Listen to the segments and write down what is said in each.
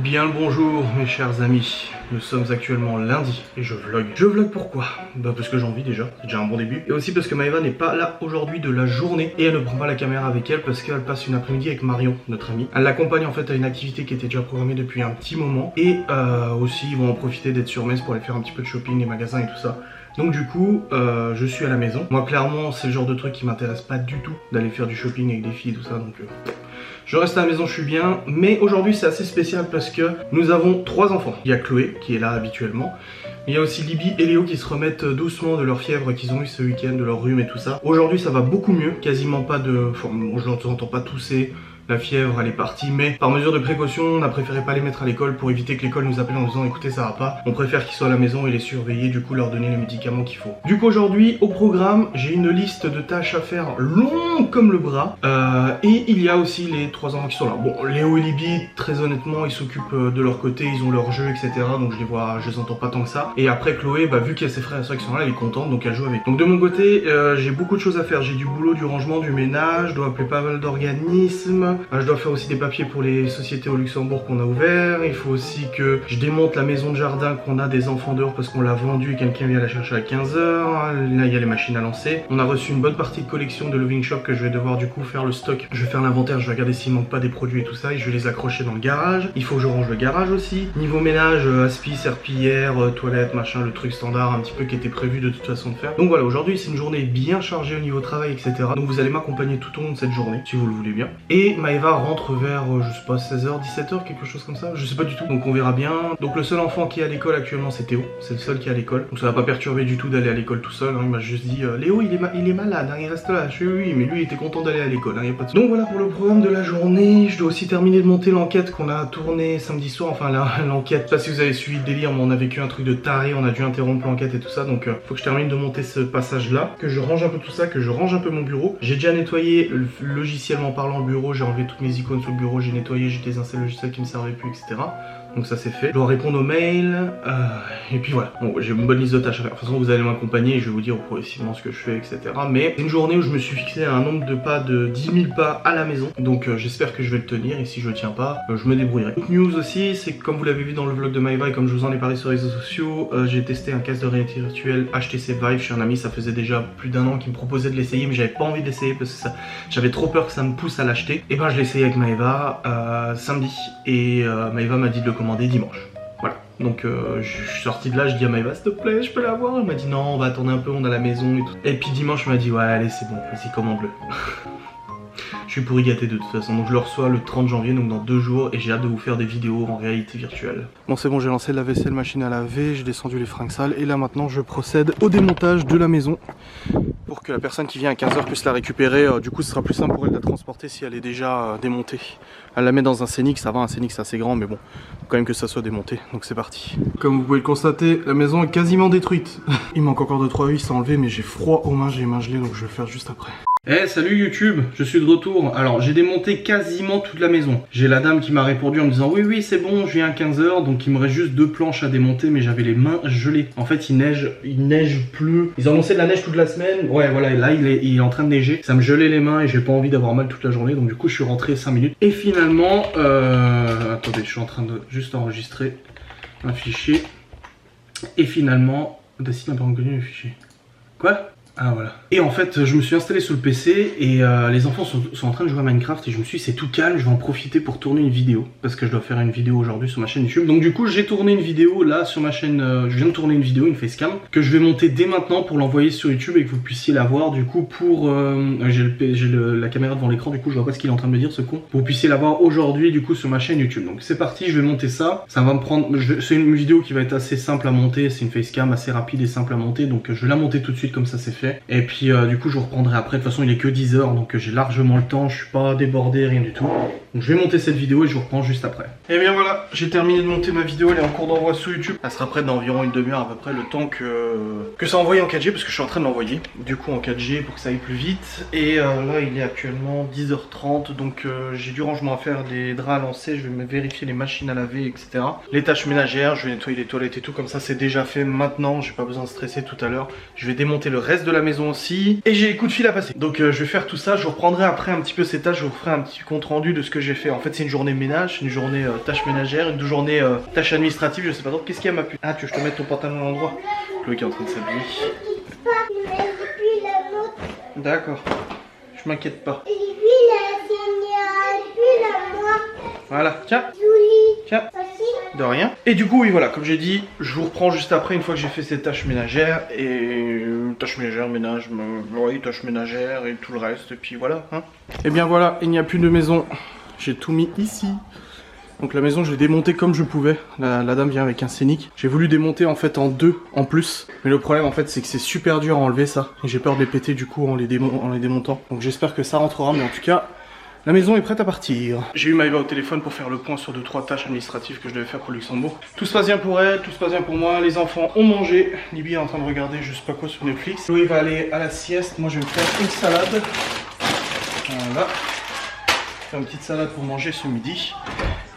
Bien le bonjour mes chers amis, nous sommes actuellement lundi et je vlog. Je vlog pourquoi? Parce que j'ai envie déjà, c'est déjà un bon début. Et aussi parce que Maëva n'est pas là aujourd'hui de la journée et elle ne prend pas la caméra avec elle parce qu'elle passe une après-midi avec Marion, notre amie. Elle l'accompagne en fait à une activité qui était déjà programmée depuis un petit moment. Et aussi ils vont en profiter d'être sur Metz pour aller faire un petit peu de shopping, les magasins et tout ça. Donc du coup, je suis à la maison. Moi clairement c'est le genre de truc qui m'intéresse pas du tout d'aller faire du shopping avec des filles et tout ça, donc je reste à la maison, je suis bien. Mais aujourd'hui c'est assez spécial parce que nous avons 3 enfants. Il y a Chloé qui est là habituellement. Il y a aussi Libby et Léo qui se remettent doucement de leur fièvre qu'ils ont eu ce week-end, de leur rhume et tout ça. Aujourd'hui ça va beaucoup mieux, quasiment pas de... Enfin, je n'entends pas tousser. La fièvre elle est partie, mais par mesure de précaution on a préféré pas les mettre à l'école pour éviter que l'école nous appelle en disant écoutez ça va pas. On préfère qu'ils soient à la maison et les surveiller, du coup leur donner les médicaments qu'il faut. Du coup aujourd'hui au programme j'ai une liste de tâches à faire longue comme le bras, et il y a aussi les 3 enfants qui sont là. Bon, Léo et Libby très honnêtement ils s'occupent de leur côté, ils ont leur jeu etc, donc je les entends pas tant que ça. Et après Chloé, vu qu'il y a ses frères et soeurs qui sont là, elle est contente donc elle joue avec. Donc de mon côté j'ai beaucoup de choses à faire, j'ai du boulot, du rangement, du ménage, je dois appeler pas mal d'organismes. Je dois faire aussi des papiers pour les sociétés au Luxembourg qu'on a ouvert. Il faut aussi que je démonte la maison de jardin qu'on a des enfants dehors parce qu'on l'a vendue et quelqu'un vient la chercher à 15 h. Là il y a les machines à lancer. On a reçu une bonne partie de collection de Loving Shop que je vais devoir du coup faire le stock. Je vais faire l'inventaire, je vais regarder s'il manque pas des produits et tout ça et je vais les accrocher dans le garage. Il faut que je range le garage aussi. Niveau ménage, aspi, serpillière, toilette, machin, le truc standard un petit peu qui était prévu de toute façon de faire. Donc voilà, aujourd'hui c'est une journée bien chargée au niveau travail etc. Donc vous allez m'accompagner tout au long de cette journée si vous le voulez bien. Et Maëva rentre vers, je sais pas, 16 h, 17 h, quelque chose comme ça, je sais pas du tout, donc on verra bien. Donc le seul enfant qui est à l'école actuellement c'est Théo, c'est le seul qui est à l'école, donc ça va pas perturber du tout d'aller à l'école tout seul, hein. Il m'a juste dit, Léo il est malade, hein, il reste là, je suis oui, mais lui il était content d'aller à l'école, hein, y a pas de... Donc voilà pour le programme de la journée, je dois aussi terminer de monter l'enquête qu'on a tournée samedi soir, enfin l'enquête, je sais pas si vous avez suivi le délire, mais on a vécu un truc de taré, on a dû interrompre l'enquête et tout ça, donc faut que je termine de monter ce passage là, que je range un peu tout ça, que je range un peu mon bureau. J'ai déjà nettoyé logiciellement parlant le bureau, j'ai enlevé toutes mes icônes sur le bureau, j'ai nettoyé, j'ai désinstallé le logiciel qui me servait plus, etc. Donc ça c'est fait. Je dois répondre aux mails, et puis voilà. Bon, j'ai une bonne liste de tâches à faire. De toute façon vous allez m'accompagner et je vais vous dire progressivement ce que je fais, etc. Mais c'est une journée où je me suis fixé un nombre de pas de 10 000 pas à la maison. Donc j'espère que je vais le tenir et si je le tiens pas, je me débrouillerai. Autre news aussi, c'est que comme vous l'avez vu dans le vlog de Maëva et comme je vous en ai parlé sur les réseaux sociaux, j'ai testé un casque de réalité virtuelle HTC Vive chez un ami. Ça faisait déjà plus d'1 an qu'il me proposait de l'essayer, mais j'avais pas envie d'essayer parce que j'avais trop peur que ça me pousse à l'acheter. Et ben je l'ai essayé avec Maëva samedi et Maëva m'a dit de le commander dimanche. Voilà, donc je suis sorti de là, je dis à Maëva s'il te plaît je peux l'avoir, elle m'a dit non on va attendre un peu, on a la maison et tout. Et puis dimanche elle m'a dit ouais allez c'est bon, vas-y commande-le. Je suis pourri gâté de toute façon, donc je le reçois le 30 janvier, donc dans 2 jours, et j'ai hâte de vous faire des vidéos en réalité virtuelle. Bon c'est bon, j'ai lancé la vaisselle, machine à laver, j'ai descendu les fringues sales, et là maintenant je procède au démontage de la maison, pour que la personne qui vient à 15 h puisse la récupérer. Du coup ce sera plus simple pour elle de la transporter si elle est déjà démontée. Elle la met dans un Scénic, ça va, un Scénic c'est assez grand, mais bon, faut quand même que ça soit démonté, donc c'est parti. Comme vous pouvez le constater, la maison est quasiment détruite. Il manque encore 2-3 vis à enlever, mais j'ai froid aux mains, j'ai les mains gelées, donc je vais le faire juste après. Eh salut YouTube, je suis de retour. Alors j'ai démonté quasiment toute la maison. J'ai la dame qui m'a répondu en me disant oui c'est bon, je viens à 15 h, donc il me reste juste 2 planches à démonter, mais j'avais les mains gelées. En fait il neige, pleut. Ils ont annoncé de la neige toute la semaine. Ouais voilà, et là il est en train de neiger. Ça me gelait les mains et j'ai pas envie d'avoir mal toute la journée, donc du coup je suis rentré 5 minutes. Et finalement, attendez, je suis en train de juste enregistrer un fichier. Et finalement, Dacine n'a pas reconnu le fichier. Quoi ? Ah voilà. Et en fait je me suis installé sur le PC et les enfants sont en train de jouer à Minecraft et je me suis dit c'est tout calme, je vais en profiter pour tourner une vidéo parce que je dois faire une vidéo aujourd'hui sur ma chaîne YouTube. Donc du coup j'ai tourné une vidéo là sur ma chaîne, je viens de tourner une vidéo, une facecam que je vais monter dès maintenant pour l'envoyer sur YouTube et que vous puissiez la voir du coup pour... j'ai la caméra devant l'écran, du coup je vois pas ce qu'il est en train de me dire ce con. Pour que vous puissiez la voir aujourd'hui du coup sur ma chaîne YouTube. Donc c'est parti, je vais monter ça. Ça va me prendre... C'est une vidéo qui va être assez simple à monter, c'est une facecam assez rapide et simple à monter, donc je vais la monter tout de suite comme ça c'est fait. Et puis du coup je vous reprendrai après, de toute façon il est que 10 h donc j'ai largement le temps, je suis pas débordé, rien du tout. Donc je vais monter cette vidéo et je vous reprends juste après. Et bien voilà, j'ai terminé de monter ma vidéo, elle est en cours d'envoi sur YouTube. Elle sera prête dans environ une demi-heure à peu près, le temps que ça envoie en 4G parce que je suis en train de l'envoyer. Du coup en 4G pour que ça aille plus vite. Et là il est actuellement 10 h 30, donc j'ai du rangement à faire, des draps à lancer, je vais vérifier les machines à laver, etc. Les tâches ménagères, je vais nettoyer les toilettes et tout, comme ça c'est déjà fait maintenant, j'ai pas besoin de stresser tout à l'heure. Je vais démonter le reste de la maison aussi. Et j'ai les coups de fil à passer. Donc je vais faire tout ça. Je vous reprendrai après un petit peu ces tâches. Je vous ferai un petit compte rendu de ce que j'ai fait. En fait, c'est une journée ménage, une journée tâches ménagères, une journée tâches administratives. Je sais pas trop. Qu'est-ce qu'il y a ma puce? Ah, tu veux que je te mette ton pantalon à l'endroit? Chloé qui est en train de s'habiller. D'accord. Je m'inquiète pas. Voilà, tiens. Tiens. De rien. Et du coup, oui, voilà, comme j'ai dit, je vous reprends juste après, une fois que j'ai fait ces tâches ménagères. Et tâches ménagères, ménage, oui, tâches ménagères et tout le reste. Et puis voilà. Hein. Et bien voilà, il n'y a plus de maison. J'ai tout mis ici. Donc la maison, je l'ai démontée comme je pouvais. La dame vient avec un scénic. J'ai voulu démonter en fait en deux en plus. Mais le problème en fait, c'est que c'est super dur à enlever ça. Et j'ai peur de les péter du coup en les démontant. Donc j'espère que ça rentrera, mais en tout cas... La maison est prête à partir. J'ai eu Maëva au téléphone pour faire le point sur 2-3 tâches administratives que je devais faire pour Luxembourg. Tout se passe bien pour elle, tout se passe bien pour moi. Les enfants ont mangé. Libby est en train de regarder je sais pas quoi sur Netflix. Chloé va aller à la sieste. Moi je vais me faire une salade. Voilà. Faire une petite salade pour manger ce midi.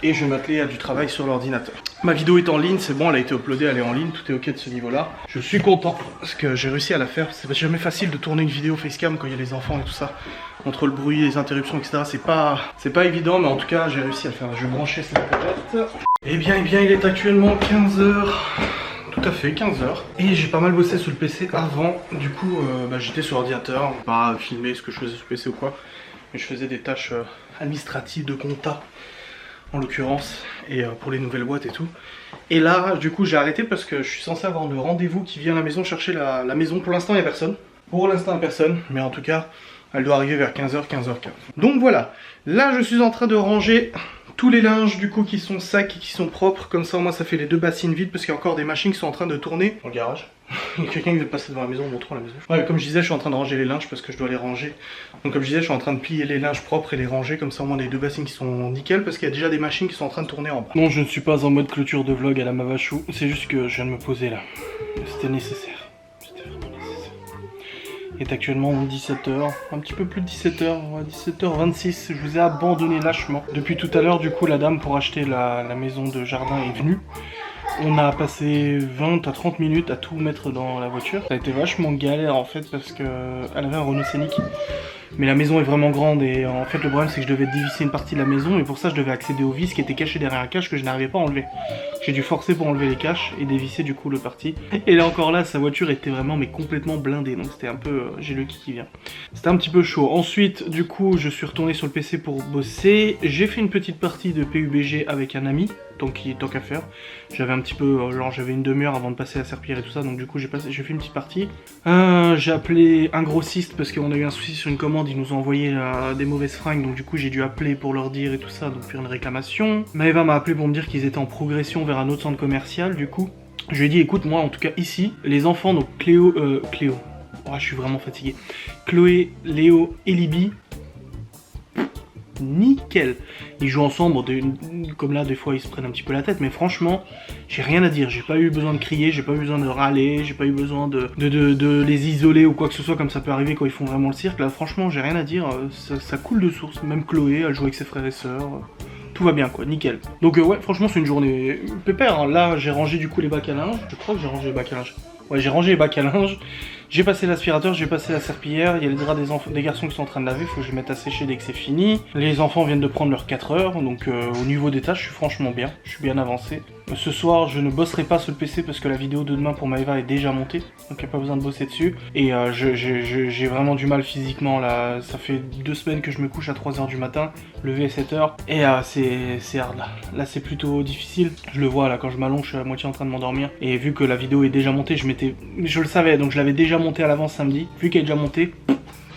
Et je vais m'atteler à du travail sur l'ordinateur. Ma vidéo est en ligne, c'est bon, elle a été uploadée, elle est en ligne, tout est ok de ce niveau-là. Je suis content parce que j'ai réussi à la faire. C'est jamais facile de tourner une vidéo facecam quand il y a les enfants et tout ça. Entre le bruit, les interruptions, etc. C'est pas évident, mais en tout cas, j'ai réussi à le faire. Je vais brancher cette tablette. Eh bien, il est actuellement 15h. Tout à fait, 15h. Et j'ai pas mal bossé sur le PC avant. Du coup, j'étais sur l'ordinateur. Pas filmer ce que je faisais sur le PC ou quoi. Mais je faisais des tâches administratives de compta. En l'occurrence, et pour les nouvelles boîtes et tout. Et là, du coup, j'ai arrêté parce que je suis censé avoir le rendez-vous qui vient à la maison chercher la maison. Pour l'instant, il n'y a personne. Pour l'instant, il n'y a personne, mais en tout cas, elle doit arriver vers 15h, 15h15. Donc voilà, là, je suis en train de ranger tous les linges, du coup, qui sont secs et qui sont propres. Comme ça, moi, ça fait les 2 bassines vides parce qu'il y a encore des machines qui sont en train de tourner dans le garage. Il y a quelqu'un qui vient de passer devant la maison, montrons la maison. Ouais, comme je disais, je suis en train de ranger les linges parce que je dois les ranger. Donc comme je disais, je suis en train de plier les linges propres et les ranger. Comme ça, au moins, les 2 bassines qui sont nickel parce qu'il y a déjà des machines qui sont en train de tourner en bas. Non, je ne suis pas en mode clôture de vlog à la Mavachou. C'est juste que je viens de me poser là. C'était nécessaire. C'était vraiment nécessaire. Il est actuellement 17h, un petit peu plus de 17h, 17h26. Je vous ai abandonné lâchement. Depuis tout à l'heure, du coup, la dame pour acheter la maison de jardin est venue. On a passé 20 à 30 minutes à tout mettre dans la voiture. Ça a été vachement galère en fait parce que elle avait un Renault Scénic. Mais la maison est vraiment grande et en fait le problème c'est que je devais dévisser une partie de la maison et pour ça je devais accéder aux vis qui étaient cachés derrière un cache que je n'arrivais pas à enlever. J'ai dû forcer pour enlever les caches et dévisser du coup le parti. Et là encore là sa voiture était vraiment mais complètement blindée donc c'était un peu... j'ai le qui vient. C'était un petit peu chaud. Ensuite du coup je suis retourné sur le PC pour bosser. J'ai fait une petite partie de PUBG avec un ami. Donc il est tant qu'à faire. J'avais un petit peu, genre j'avais une demi-heure avant de passer à Serpillère et tout ça, donc du coup j'ai fait une petite partie. J'ai appelé un grossiste parce qu'on a eu un souci sur une commande, ils nous ont envoyé des mauvaises fringues, donc du coup j'ai dû appeler pour leur dire et tout ça, donc faire une réclamation. Maëva m'a appelé pour me dire qu'ils étaient en progression vers un autre centre commercial, du coup. Je lui ai dit écoute moi en tout cas ici, les enfants, donc Cléo, oh, je suis vraiment fatigué. Chloé, Léo et Libby. Nickel. Ils jouent ensemble, comme là des fois ils se prennent un petit peu la tête, mais franchement j'ai rien à dire, j'ai pas eu besoin de crier, j'ai pas eu besoin de râler, j'ai pas eu besoin de les isoler ou quoi que ce soit comme ça peut arriver quand ils font vraiment le cirque. Là franchement j'ai rien à dire, ça coule de source. Même Chloé elle joue avec ses frères et sœurs, tout va bien quoi, nickel. Donc ouais franchement c'est une journée pépère, hein. Là j'ai rangé du coup les bacs à linge, je crois que j'ai rangé les bacs à linge. Ouais j'ai rangé les bacs à linge. J'ai passé l'aspirateur, j'ai passé la serpillière, il y a les draps des garçons qui sont en train de laver, faut que je mette à sécher dès que c'est fini. Les enfants viennent de prendre leurs 4 heures, donc au niveau des tâches, je suis franchement bien, je suis bien avancé. Ce soir, je ne bosserai pas sur le PC parce que la vidéo de demain pour Maëva est déjà montée, donc il n'y a pas besoin de bosser dessus. Et j'ai vraiment du mal physiquement, là, ça fait 2 semaines que je me couche à 3h du matin, levé à 7h, et c'est hard là. Là c'est plutôt difficile, je le vois là, quand je m'allonge, je suis à moitié en train de m'endormir. Et vu que la vidéo est déjà montée, je le savais, donc je l'avais déjà montée à l'avance samedi, vu qu'elle est déjà montée,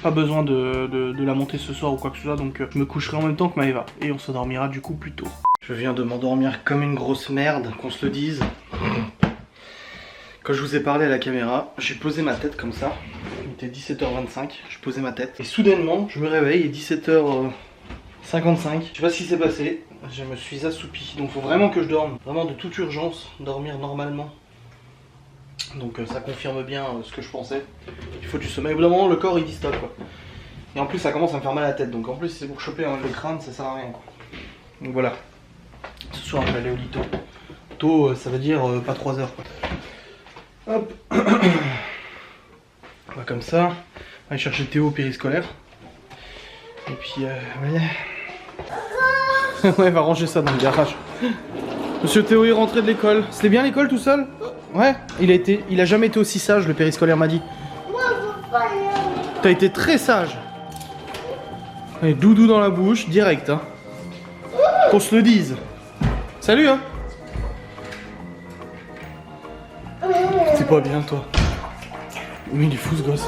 pas besoin de la monter ce soir ou quoi que ce soit, donc je me coucherai en même temps que Maëva, et on se dormira du coup plus tôt. Je viens de m'endormir comme une grosse merde, qu'on se le dise. Quand je vous ai parlé à la caméra, j'ai posé ma tête comme ça, il était 17h25, je posais ma tête, et soudainement je me réveille, il est 17h55, je sais pas ce qui s'est passé, je me suis assoupi, donc faut vraiment que je dorme, vraiment de toute urgence, dormir normalement. Donc ça confirme bien ce que je pensais. Il faut du sommeil. Au bout d'un moment, le corps il dit stop quoi. Et en plus, ça commence à me faire mal à la tête. Donc en plus, c'est pour choper le crâne, ça sert à rien quoi. Donc voilà. Ce soir, je vais aller au lit tôt. Tôt, ça veut dire pas 3 heures quoi. Hop. On va comme ça. On va aller chercher Théo au périscolaire. Et puis, voilà. Ouais, il va ranger ça dans le garage. Monsieur Théo est rentré de l'école. C'était bien l'école tout seul? Ouais. Il a jamais été aussi sage, le périscolaire m'a dit. T'as été très sage. Allez, doudou dans la bouche, direct, hein. Qu'on se le dise. Salut, hein. C'est pas bien, toi. Mais il est fou, ce gosse.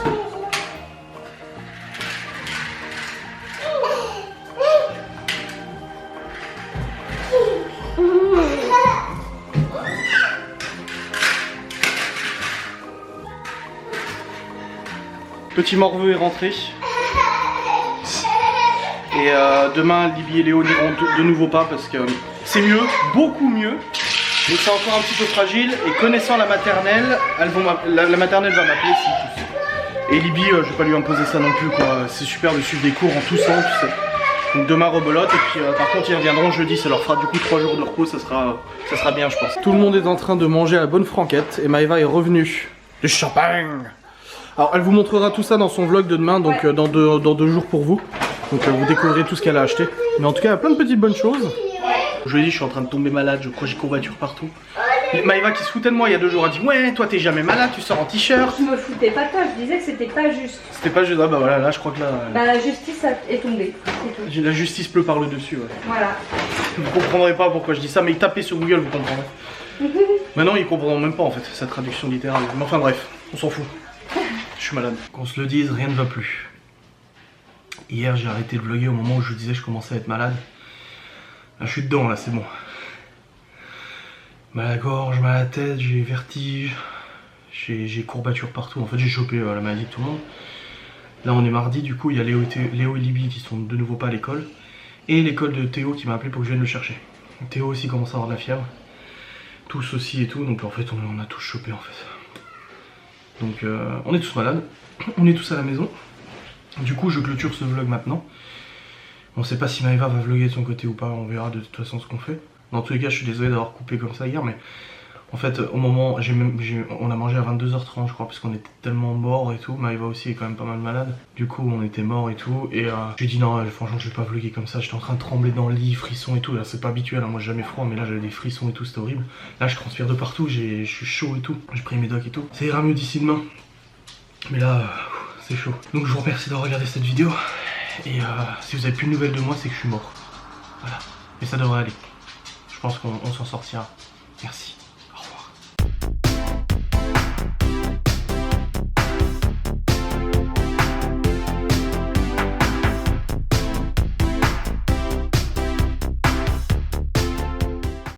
Petit morveux est rentré. Et demain, Libye et Léo n'iront de nouveau pas parce que c'est mieux, beaucoup mieux. Mais c'est encore un petit peu fragile. Et connaissant la maternelle, la maternelle va m'appeler s'ils poussent. Et Libye, je vais pas lui imposer ça non plus, quoi. C'est super de suivre des cours en toussant, tu sais. Donc demain rebelote et puis par contre ils reviendront jeudi, ça leur fera du coup 3 jours de repos, ça sera bien je pense. Tout le monde est en train de manger à la bonne franquette et Maëva est revenue du champagne. Alors elle vous montrera tout ça dans son vlog de demain, donc dans deux jours pour vous. Donc vous découvrirez tout ce qu'elle a acheté. Mais en tout cas il y a plein de petites bonnes choses. Je vous ai dit, je suis en train de tomber malade, je crois que j'ai courbature partout. Maëva qui se foutait de moi il y a 2 jours a dit ouais toi t'es jamais malade, tu sors en t-shirt. Je me foutais pas de toi, je disais que c'était pas juste. C'était pas juste, ah bah voilà, là je crois que là... Bah la justice est tombée, c'est tout. La justice pleut par le dessus, ouais. Voilà. Vous comprendrez pas pourquoi je dis ça, mais tapez sur Google, vous comprendrez. Maintenant ils comprendront même pas en fait, cette traduction littérale. Mais enfin bref, on s'en fout. Je suis malade. Qu'on se le dise, rien ne va plus. Hier j'ai arrêté de vlogger au moment où je vous disais que je commençais à être malade. Là je suis dedans, là c'est bon. Mal à la gorge, mal à la tête, j'ai vertige, j'ai courbature partout. En fait j'ai chopé la maladie de tout le monde. Là on est mardi, du coup il y a Léo et Libye qui sont de nouveau pas à l'école. Et l'école de Théo qui m'a appelé pour que je vienne le chercher. Théo aussi commence à avoir de la fièvre. Tous aussi et tout, donc en fait on a tous chopé en fait. Donc on est tous malades, on est tous à la maison. Du coup je clôture ce vlog maintenant. On sait pas si Maëva va vlogger de son côté ou pas, on verra de toute façon ce qu'on fait. Dans tous les cas je suis désolé d'avoir coupé comme ça hier, mais en fait au moment, on a mangé à 22h30 je crois, parce qu'on était tellement morts et tout. Maëva aussi est quand même pas mal malade. Du coup on était morts et tout, et j'ai dit non franchement je vais pas vlogger comme ça. J'étais en train de trembler dans le lit, frissons et tout. Là c'est pas habituel, hein. Moi j'ai jamais froid, mais là j'avais des frissons et tout, c'était horrible. Là je transpire de partout, je suis chaud et tout. J'ai pris mes docs et tout. Ça ira mieux d'ici demain. Mais là c'est chaud. Donc je vous remercie d'avoir regardé cette vidéo. Et si vous avez plus de nouvelles de moi, c'est que je suis mort. Voilà. Mais ça devrait aller. Je pense qu'on s'en sortira. Merci.